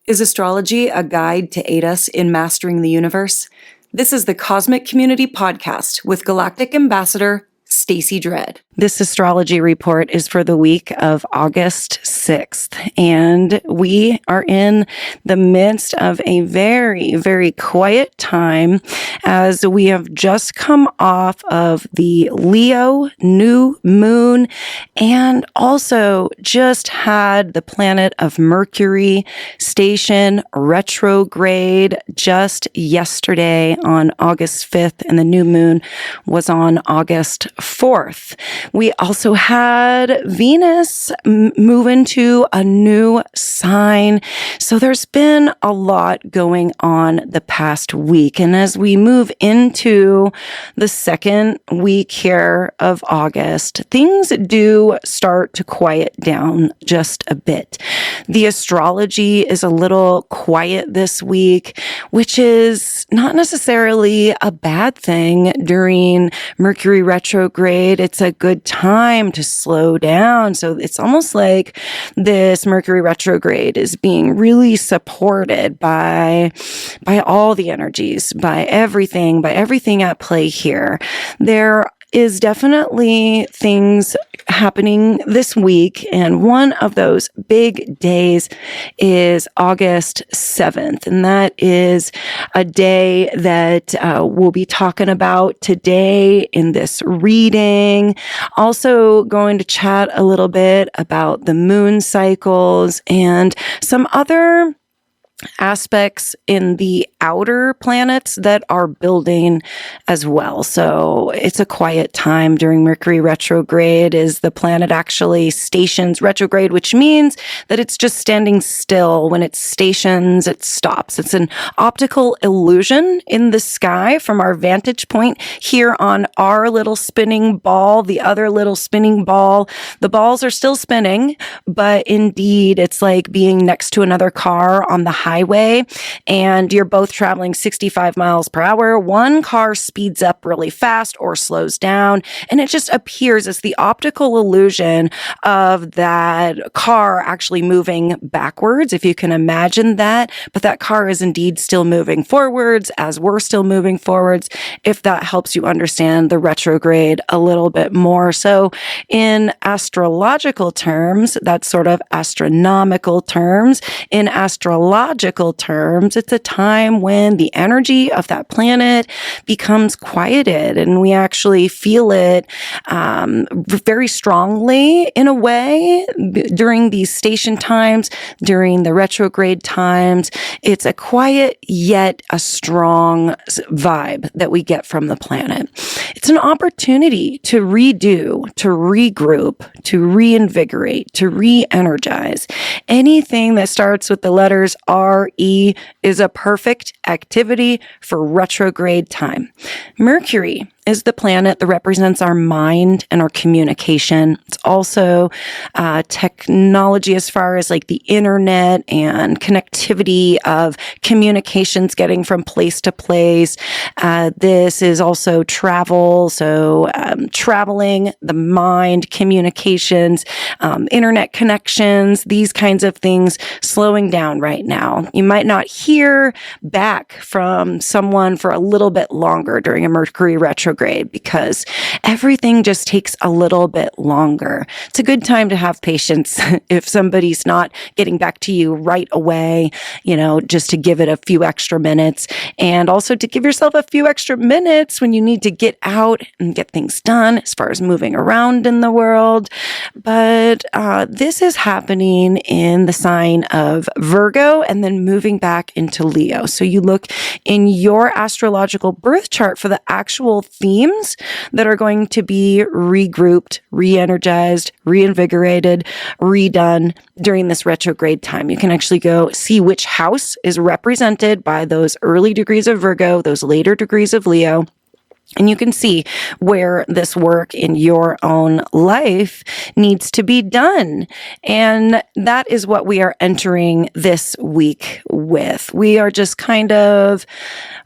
Is astrology a guide to aid us in mastering the universe? This is the Cosmic Community Podcast with Galactic Ambassador Stacy Dredd. This astrology report is for the week of August 6th, and we are in the midst of a very, very quiet time as we have just come off of the Leo new moon and also just had the planet of Mercury station retrograde just yesterday on August 5th, and the new moon was on August 4th. We also had Venus move into a new sign. So there's been a lot going on the past week. And as we move into the second week here of August, things do start to quiet down just a bit. The astrology is a little quiet this week, which is not necessarily a bad thing during Mercury retrograde. It's a good time to slow down. So it's almost like this Mercury retrograde is being really supported by all the energies, by everything at play here. There is definitely things happening this week, and one of those big days is August 7th, and that is a day that we'll be talking about today in this reading. Also going to chat a little bit about the moon cycles and some other aspects in the outer planets that are building as well. So it's a quiet time during Mercury retrograde as the planet actually stations retrograde, which means that it's just standing still. When it stations, it stops. It's an optical illusion in the sky from our vantage point here on our little spinning ball, the other little spinning ball. The balls are still spinning, but indeed it's like being next to another car on the highway, and you're both traveling 65 miles per hour. One car speeds up really fast or slows down, and it just appears as the optical illusion of that car actually moving backwards, if you can imagine that. But that car is indeed still moving forwards as we're still moving forwards, if that helps you understand the retrograde a little bit more. So in astrological terms, that's sort of astronomical terms. In astrological terms, it's a time when the energy of that planet becomes quieted, and we actually feel it very strongly in a way during these station times, during the retrograde times. It's a quiet yet a strong vibe that we get from the planet. It's an opportunity to redo, to regroup, to reinvigorate, to re-energize. Anything that starts with the letters RE is a perfect activity for retrograde time. Mercury is the planet that represents our mind and our communication. It's also technology as far as like the internet and connectivity of communications getting from place to place. This is also travel. So traveling, the mind, communications, internet connections, these kinds of things slowing down right now. You might not hear back from someone for a little bit longer during a Mercury retrograde because everything just takes a little bit longer. It's a good time to have patience if somebody's not getting back to you right away, just to give it a few extra minutes, and also to give yourself a few extra minutes when you need to get out and get things done as far as moving around in the world. But this is happening in the sign of Virgo and then moving back into Leo. So you look in your astrological birth chart for the actual themes that are going to be regrouped, re-energized, reinvigorated, redone during this retrograde time. You can actually go see which house is represented by those early degrees of Virgo, those later degrees of Leo. And you can see where this work in your own life needs to be done. And that is what we are entering this week with. We are just kind of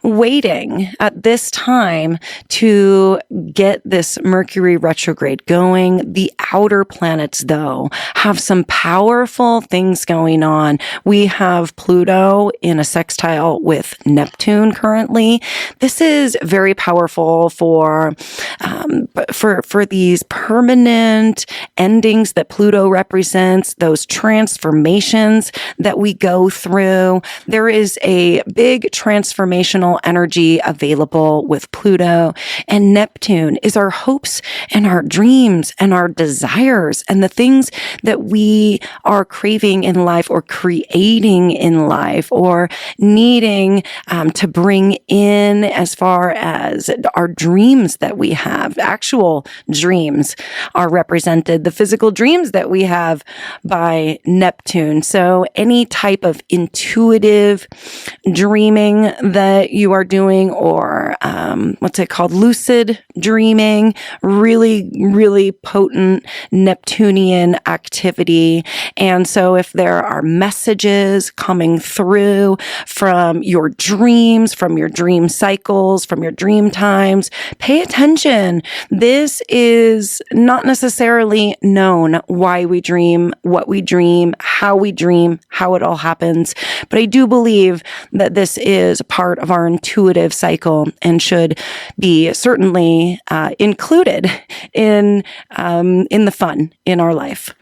waiting at this time to get this Mercury retrograde going. The outer planets, though, have some powerful things going on. We have Pluto in a sextile with Neptune currently. This is very powerful for these permanent endings that Pluto represents, those transformations that we go through. There is a big transformational energy available with Pluto, and Neptune is our hopes and our dreams and our desires and the things that we are craving in life or creating in life or needing to bring in as far as our dreams that we have. Actual dreams are represented, the physical dreams that we have by Neptune. So any type of intuitive dreaming that you are doing, or what's it called? Lucid dreaming, really, really potent Neptunian activity. And so if there are messages coming through from your dreams, from your dream cycles, from your dream times, pay attention. This is not necessarily known why we dream, what we dream, how it all happens. But I do believe that this is part of our intuitive cycle and should be certainly included in the fun in our life.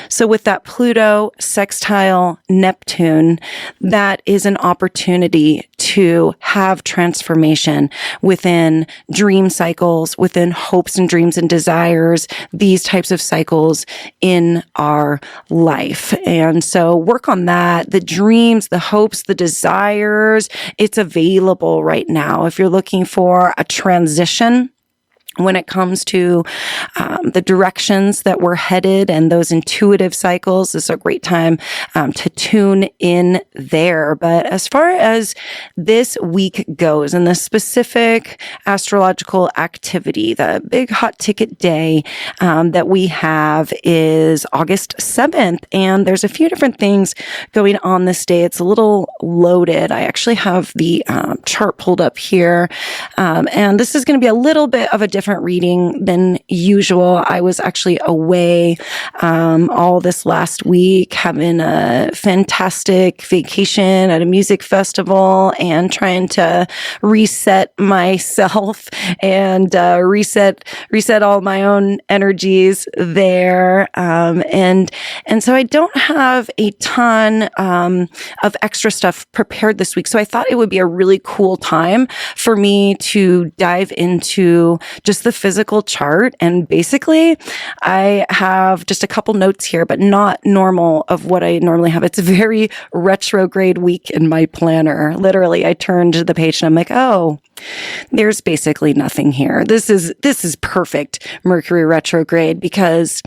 So with that Pluto sextile Neptune, that is an opportunity to have transformation within dream cycles, within hopes and dreams and desires, these types of cycles in our life. And so work on that. The dreams, the hopes, the desires, it's available right now. If you're looking for a transition when it comes to the directions that we're headed and those intuitive cycles, this is a great time to tune in there. But as far as this week goes and the specific astrological activity, the big hot ticket day that we have is August 7th. And there's a few different things going on this day. It's a little loaded. I actually have the chart pulled up here. And this is going to be a little bit of a different reading than usual. I was actually away all this last week, having a fantastic vacation at a music festival and trying to reset myself and reset all my own energies there. And so I don't have a ton of extra stuff prepared this week. So I thought it would be a really cool time for me to dive into just the physical chart. And basically, I have just a couple notes here, but not normal of what I normally have. It's a very retrograde week in my planner. Literally, I turned the page and I'm like, oh, there's basically nothing here. This is perfect Mercury retrograde, because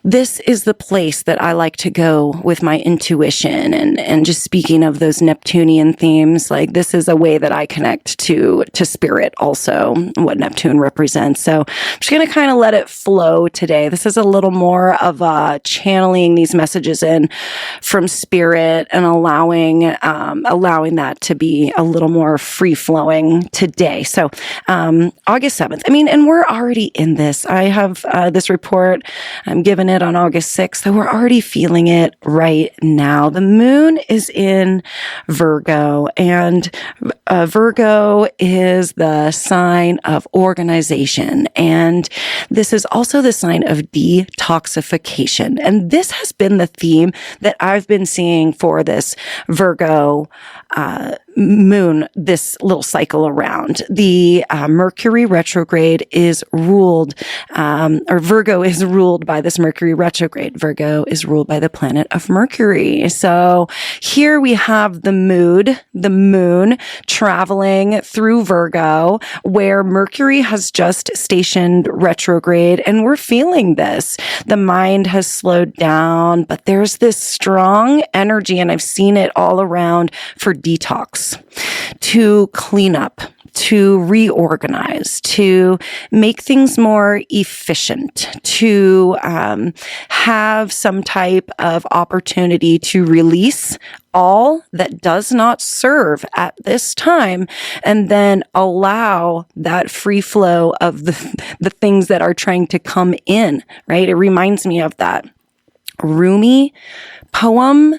this is the place that I like to go with my intuition. And just speaking of those Neptunian themes, like this is a way that I connect to spirit also, what Neptune represents. So I'm just going to kind of let it flow today. This is a little more of channeling these messages in from spirit and allowing that to be a little more free flowing today. So August 7th, and we're already in this. I have this report. I'm giving it on August 6th, so we're already feeling it right now. The moon is in Virgo, and Virgo is the sign of organization, and this is also the sign of detoxification. And this has been the theme that I've been seeing for this Virgo moon, this little cycle around. The Mercury retrograde is ruled, or Virgo is ruled by this Mercury retrograde. Virgo is ruled by the planet of Mercury. So here we have the moon traveling through Virgo, where Mercury has just stationed retrograde, and we're feeling this. The mind has slowed down, but there's this strong energy, and I've seen it all around for detox, to clean up, to reorganize, to make things more efficient, to have some type of opportunity to release all that does not serve at this time, and then allow that free flow of the things that are trying to come in, right? It reminds me of that Rumi poem.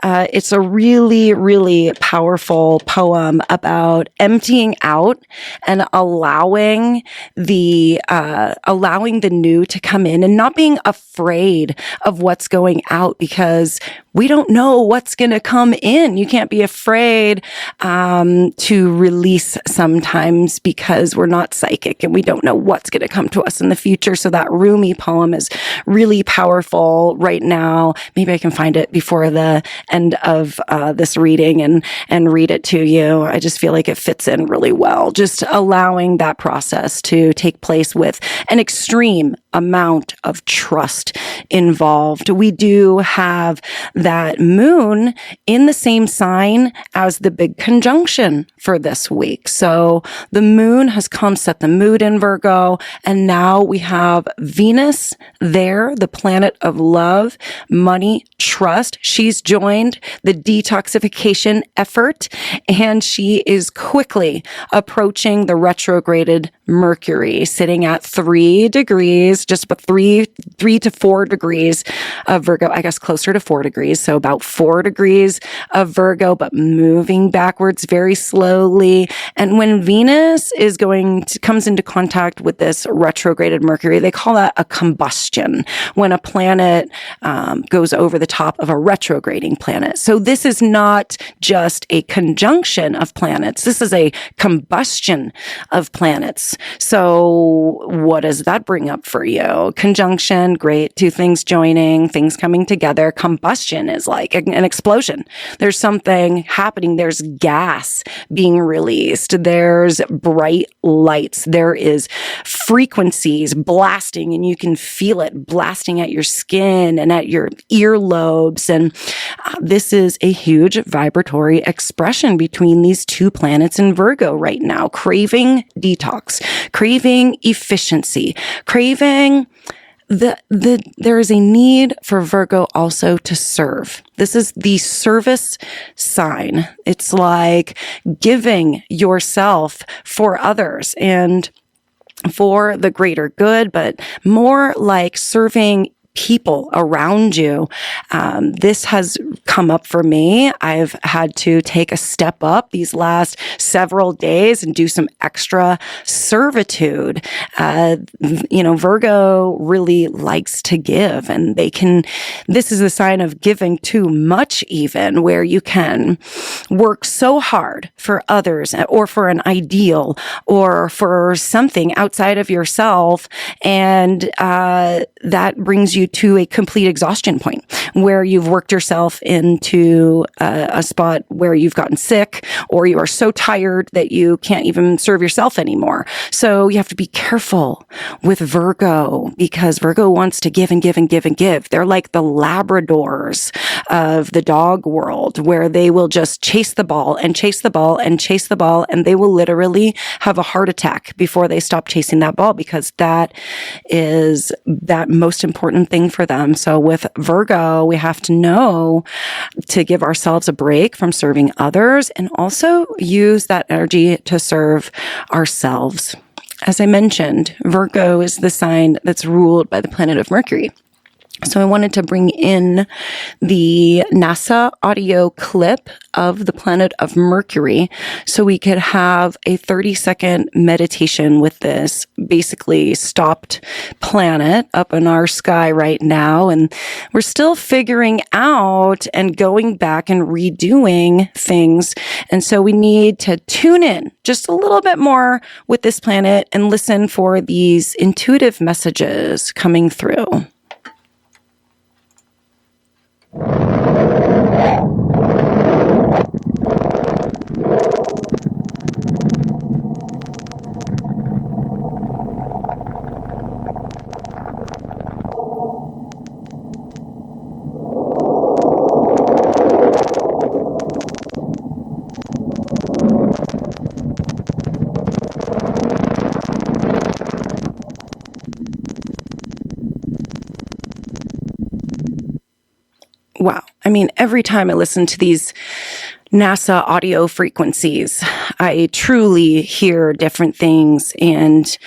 It's a really, really powerful poem about emptying out and allowing the new to come in and not being afraid of what's going out, because we don't know what's going to come in. You can't be afraid to release sometimes, because we're not psychic and we don't know what's going to come to us in the future. So that Rumi poem is really powerful right now. Maybe I can find it before the end of this reading and read it to you. I just feel like it fits in really well. Just allowing that process to take place with an extreme amount of trust involved. We do have that moon in the same sign as the big conjunction for this week. So the moon has come, set the mood in Virgo, and now we have Venus there, the planet of love, money, trust. She's joined the detoxification effort, and she is quickly approaching the retrograded Mercury, sitting at 3 degrees, just about 3 to 4 degrees of Virgo, I guess closer to 4 degrees. So about 4 degrees of Virgo, but moving backwards very slowly. And when Venus comes into contact with this retrograded Mercury, they call that a combustion, when a planet goes over the top of a retrograding planet. So this is not just a conjunction of planets. This is a combustion of planets. So what does that bring up for you? Conjunction, great. Two things joining, things coming together. Combustion is like an explosion. There's something happening. There's gas being released. There's bright lights. There is frequencies blasting, and you can feel it blasting at your skin and at your earlobes. And this is a huge vibratory expression between these two planets in Virgo right now, craving detox, craving efficiency, craving there is a need for Virgo also to serve. This is the service sign. It's like giving yourself for others and for the greater good, but more like serving people around you. This has come up for me. I've had to take a step up these last several days and do some extra servitude. Virgo really likes to give, and this is a sign of giving too much, even, where you can work so hard for others or for an ideal or for something outside of yourself. And that brings you to a complete exhaustion point where you've worked yourself into a spot where you've gotten sick, or you are so tired that you can't even serve yourself anymore. So you have to be careful with Virgo, because Virgo wants to give and give and give and give. They're like the Labradors of the dog world, where they will just chase the ball and chase the ball and chase the ball, and they will literally have a heart attack before they stop chasing that ball, because that is that most important thing for them. So with Virgo, we have to know to give ourselves a break from serving others, and also use that energy to serve ourselves. As I mentioned, Virgo is the sign that's ruled by the planet of Mercury. So I wanted to bring in the NASA audio clip of the planet of Mercury so we could have a 30-second meditation with this basically stopped planet up in our sky right now. And we're still figuring out and going back and redoing things. And so we need to tune in just a little bit more with this planet and listen for these intuitive messages coming through. I mean, every time I listen to these NASA audio frequencies, I truly hear different things. And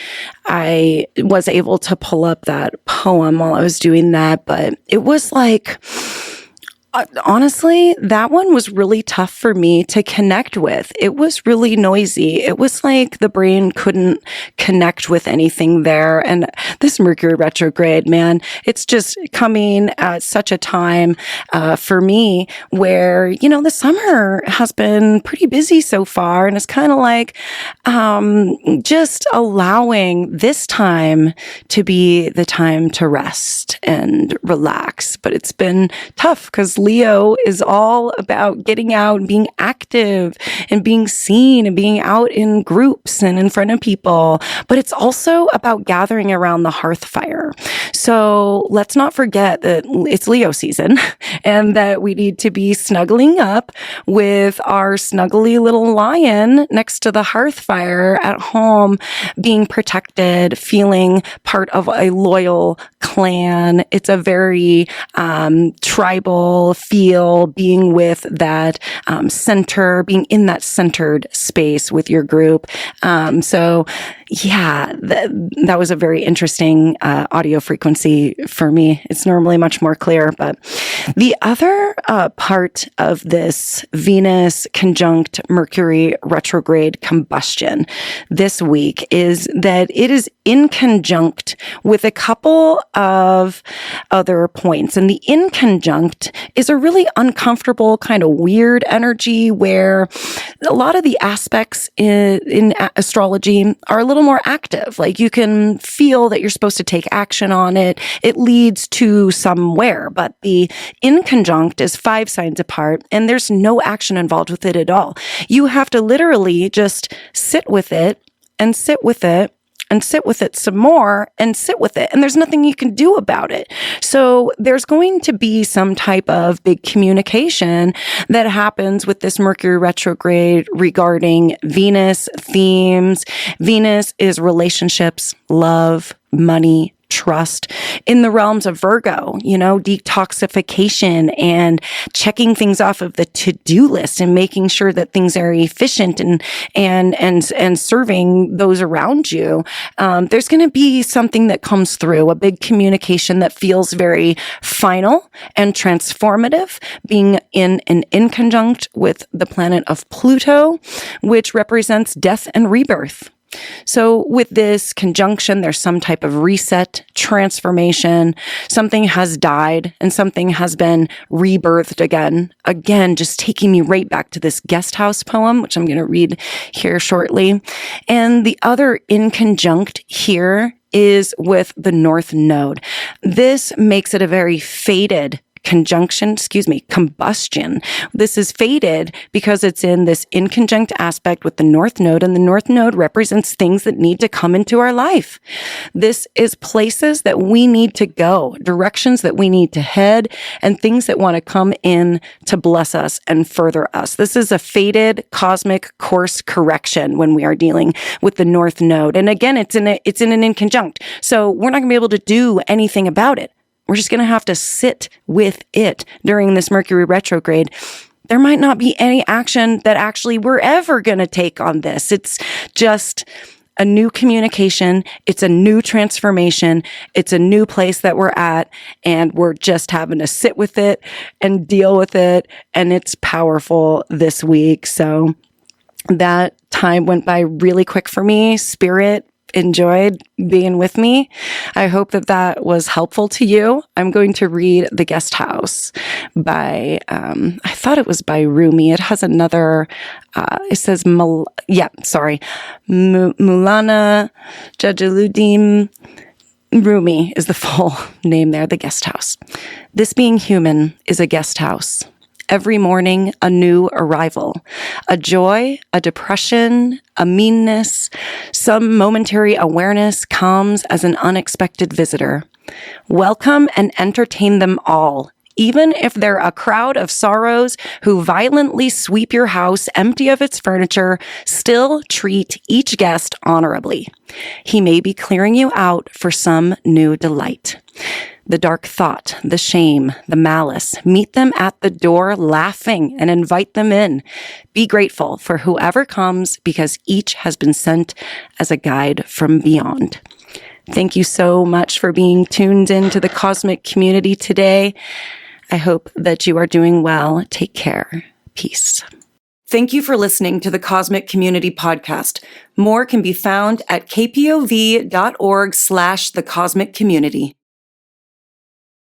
I was able to pull up that poem while I was doing that, but it was like, honestly, that one was really tough for me to connect with. It was really noisy. It was like the brain couldn't connect with anything there. And this Mercury retrograde, man, it's just coming at such a time for me where, the summer has been pretty busy so far. And it's kind of like just allowing this time to be the time to rest and relax. But it's been tough because Leo is all about getting out and being active and being seen and being out in groups and in front of people. But it's also about gathering around the hearth fire. So let's not forget that it's Leo season and that we need to be snuggling up with our snuggly little lion next to the hearth fire at home, being protected, feeling part of a loyal clan. It's a very tribal feel, being with that center, being in that centered space with your group. So yeah, that was a very interesting audio frequency for me. It's normally much more clear, but the other part of this Venus conjunct Mercury retrograde combustion this week is that it is inconjunct with a couple of other points. And the inconjunct is a really uncomfortable, kind of weird energy where a lot of the aspects in astrology are a little more active. Like you can feel that you're supposed to take action on it. It leads to somewhere, but the inconjunct is 5 signs apart and there's no action involved with it at all. You have to literally just sit with it and sit with it and sit with it some more and sit with it. And there's nothing you can do about it. So there's going to be some type of big communication that happens with this Mercury retrograde regarding Venus themes. Venus is relationships, love, money, trust. In the realms of Virgo, detoxification and checking things off of the to-do list and making sure that things are efficient and serving those around you. There's going to be something that comes through, a big communication that feels very final and transformative, being in an inconjunct with the planet of Pluto, which represents death and rebirth. So with this conjunction, there's some type of reset, transformation. Something has died and something has been rebirthed again. Again, just taking me right back to this guest house poem, which I'm going to read here shortly. And the other inconjunct here is with the North Node. This makes it a very fated combustion. This is fated because it's in this inconjunct aspect with the North Node, and the North Node represents things that need to come into our life. This is places that we need to go, directions that we need to head, and things that want to come in to bless us and further us. This is a fated cosmic course correction when we are dealing with the North Node. And again, it's in an inconjunct. So we're not going to be able to do anything about it. We're just going to have to sit with it during this Mercury retrograde. There might not be any action that actually we're ever going to take on this. It's just a new communication. It's a new transformation. It's a new place that we're at, and we're just having to sit with it and deal with it. And it's powerful this week. So that time went by really quick for me. Spirit enjoyed being with me. I hope that was helpful to you. I'm going to read The Guest House by, I thought it was by Rumi. It has another, it says, Mulana Jalaluddin Rumi is the full name there, The Guest House. This being human is a guest house. Every morning, a new arrival, a joy, a depression, a meanness, some momentary awareness comes as an unexpected visitor. Welcome and entertain them all, even if they're a crowd of sorrows who violently sweep your house empty of its furniture. Still treat each guest honorably. He may be clearing you out for some new delight. the dark thought, the shame, the malice. Meet them at the door laughing and invite them in. Be grateful for whoever comes because each has been sent as a guide from beyond. Thank you so much for being tuned into the cosmic community today. I hope that you are doing well. Take care. Peace. Thank you for listening to the Cosmic Community Podcast. More can be found at kpov.org/thecosmiccommunity.